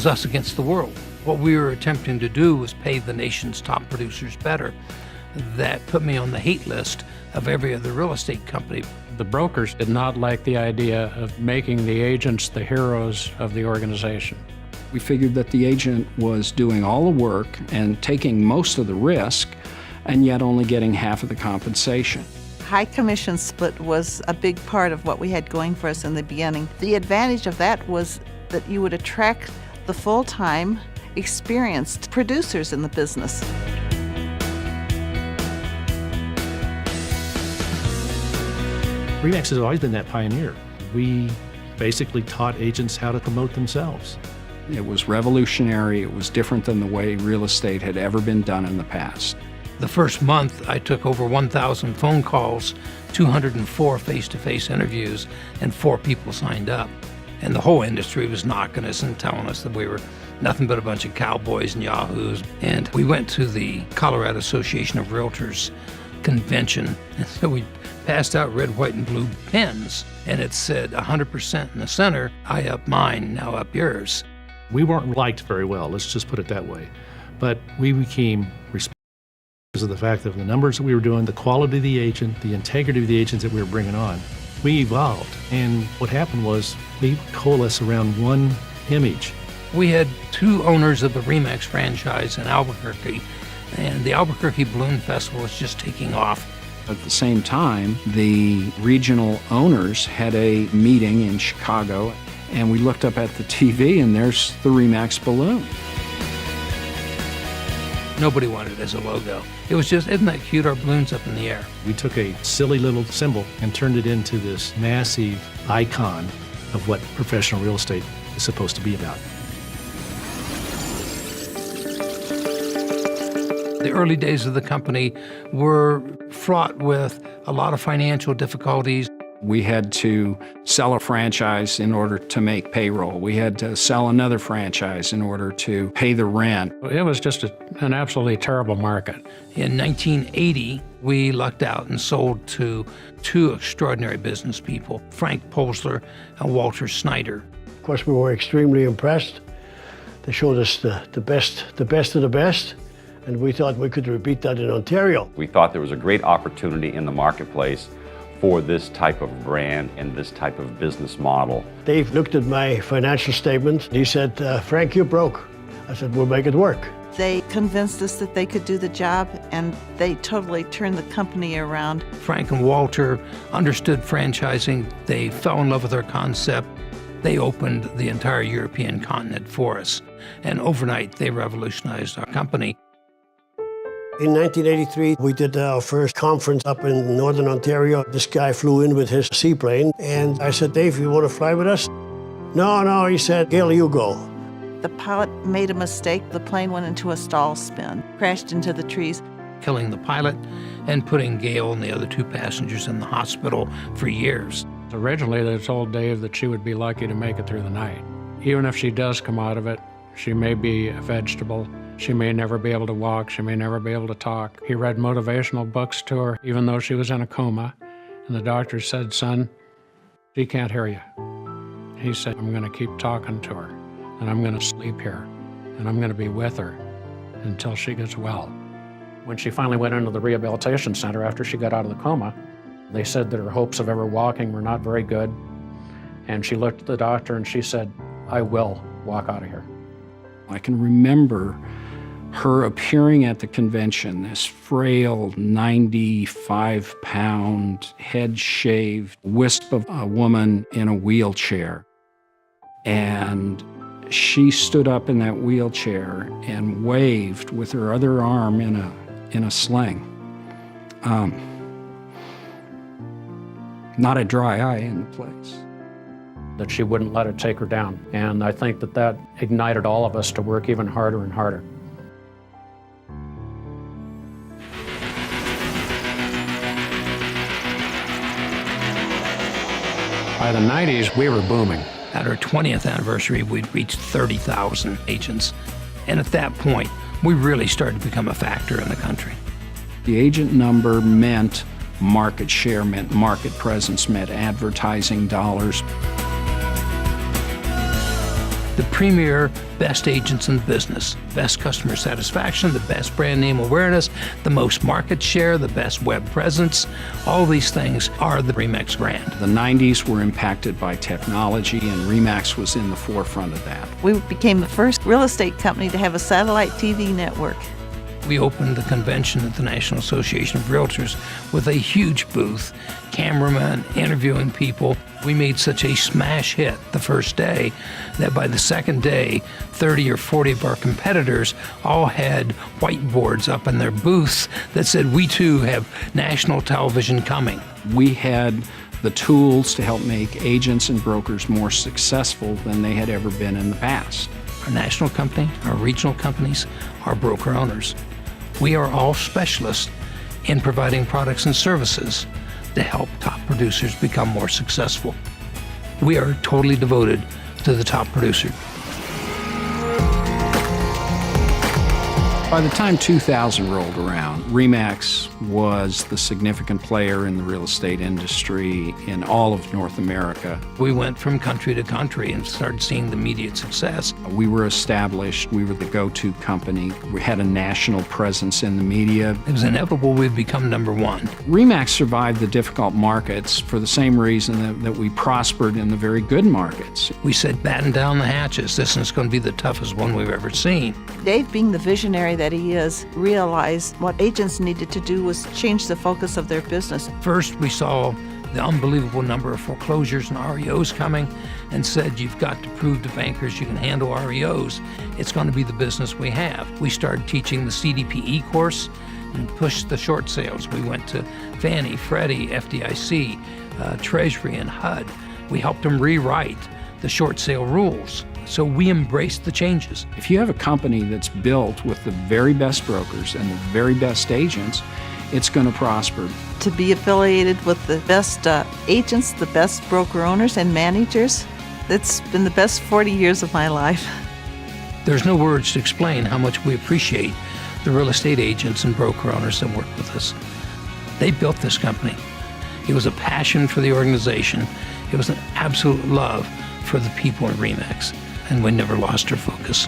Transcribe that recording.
was us against the world. What we were attempting to do was pay the nation's top producers better. That put me on the hate list of every other real estate company. The brokers did not like the idea of making the agents the heroes of the organization. We figured that the agent was doing all the work and taking most of the risk, and yet only getting half of the compensation. High commission split was a big part of what we had going for us in the beginning. The advantage of that was that you would attract the full-time, experienced producers in the business. RE/MAX has always been that pioneer. We basically taught agents how to promote themselves. It was revolutionary. It was different than the way real estate had ever been done in the past. The first month, I took over 1,000 phone calls, 204 face-to-face interviews, and 4 people signed up. And the whole industry was knocking us and telling us that we were nothing but a bunch of cowboys and yahoos. And we went to the Colorado Association of Realtors convention, and so we passed out red, white, and blue pens, and it said 100% in the center, I up mine, now up yours. We weren't liked very well, let's just put it that way. But we became respected because of the fact of the numbers that we were doing, the quality of the agent, the integrity of the agents that we were bringing on. We evolved, and what happened was we coalesced around one image. We had 2 owners of the RE/MAX franchise in Albuquerque, and the Albuquerque Balloon Festival was just taking off. At the same time, the regional owners had a meeting in Chicago, and we looked up at the TV, and there's the RE/MAX balloon. Nobody wanted it as a logo. It was just, isn't that cute, our balloons up in the air? We took a silly little symbol and turned it into this massive icon of what professional real estate is supposed to be about. The early days of the company were fraught with a lot of financial difficulties. We had to sell a franchise in order to make payroll. We had to sell another franchise in order to pay the rent. It was just an absolutely terrible market. In 1980, we lucked out and sold to 2 extraordinary business people, Frank Polsler and Walter Snyder. Of course, we were extremely impressed. They showed us the best of the best, and we thought we could repeat that in Ontario. We thought there was a great opportunity in the marketplace for this type of brand and this type of business model. Dave looked at my financial statement. He said, Frank, you're broke. I said, we'll make it work. They convinced us that they could do the job, and they totally turned the company around. Frank and Walter understood franchising. They fell in love with our concept. They opened the entire European continent for us. And overnight, they revolutionized our company. In 1983, we did our first conference up in Northern Ontario. This guy flew in with his seaplane, and I said, Dave, you want to fly with us? No, he said, Gail, you go. The pilot made a mistake. The plane went into a stall spin, crashed into the trees. Killing the pilot and putting Gail and the other 2 passengers in the hospital for years. Originally, they told Dave that she would be lucky to make it through the night. Even if she does come out of it, she may be a vegetable. She may never be able to walk. She may never be able to talk. He read motivational books to her, even though she was in a coma. And the doctor said, son, she can't hear you. He said, I'm going to keep talking to her, and I'm going to sleep here, and I'm going to be with her until she gets well. When she finally went into the rehabilitation center after she got out of the coma, they said that her hopes of ever walking were not very good. And she looked at the doctor and she said, I will walk out of here. I can remember her appearing at the convention, this frail 95-pound, head-shaved wisp of a woman in a wheelchair. And she stood up in that wheelchair and waved with her other arm in a sling. Not a dry eye in the place. That she wouldn't let it take her down. And I think that ignited all of us to work even harder and harder. By the 90s, we were booming. At our 20th anniversary, we'd reached 30,000 agents. And at that point, we really started to become a factor in the country. The agent number meant market share, meant market presence, meant advertising dollars. the premier best agents in the business. Best customer satisfaction, the best brand name awareness, the most market share, the best web presence. All these things are the RE/MAX brand. The 90s were impacted by technology, and RE/MAX was in the forefront of that. We became the first real estate company to have a satellite TV network. We opened the convention at the National Association of Realtors with a huge booth, cameramen interviewing people. We made such a smash hit the first day that by the second day, 30 or 40 of our competitors all had whiteboards up in their booths that said, "We too have national television coming." We had the tools to help make agents and brokers more successful than they had ever been in the past. Our national company, our regional companies, our broker owners. We are all specialists in providing products and services to help top producers become more successful. We are totally devoted to the top producer. By the time 2000 rolled around, RE/MAX was the significant player in the real estate industry in all of North America. We went from country to country and started seeing the immediate success. We were established, we were the go-to company, we had a national presence in the media. It was inevitable we'd become number one. RE/MAX survived the difficult markets for the same reason that we prospered in the very good markets. We said, batten down the hatches. This is going to be the toughest one we've ever seen. Dave, being the visionary that he is, realized what agents needed to do was change the focus of their business. First, we saw the unbelievable number of foreclosures and REOs coming and said, you've got to prove to bankers you can handle REOs. It's going to be the business we have. We started teaching the CDPE course and pushed the short sales. We went to Fannie, Freddie, FDIC, Treasury, and HUD. We helped them rewrite the short sale rules. So we embraced the changes. If you have a company that's built with the very best brokers and the very best agents, it's going to prosper. To be affiliated with the best agents, the best broker owners and managers, it's been the best 40 years of my life. There's no words to explain how much we appreciate the real estate agents and broker owners that work with us. They built this company. It was a passion for the organization. It was an absolute love for the people at RE/MAX, and we never lost our focus.